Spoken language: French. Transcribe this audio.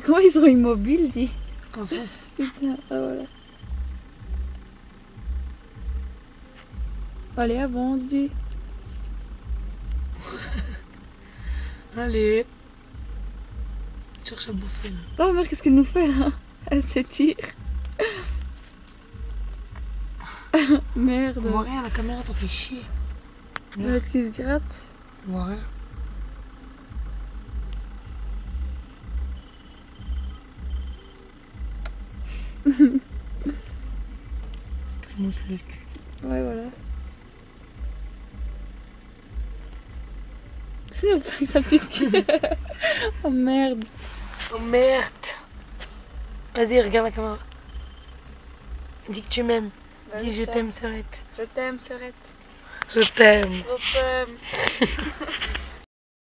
comment ils sont immobiles, dis. Enfin. Putain, ah voilà. Allez, avance, dis. Allez. Je cherche à bouffer là. Oh merde, qu'est-ce qu'elle nous fait là? Elle s'étire. Merde. On voit rien, la caméra ça fait chier. Le qui se gratte. On voit rien. Streamos le cul. Ouais, voilà. Si on fait avec sa petite queue. Oh merde. Oh merde. Vas-y, regarde la caméra. Dis que tu m'aimes. Dis je t'aime, Serette. Je t'aime, Serette. Je t'aime. Je t'aime.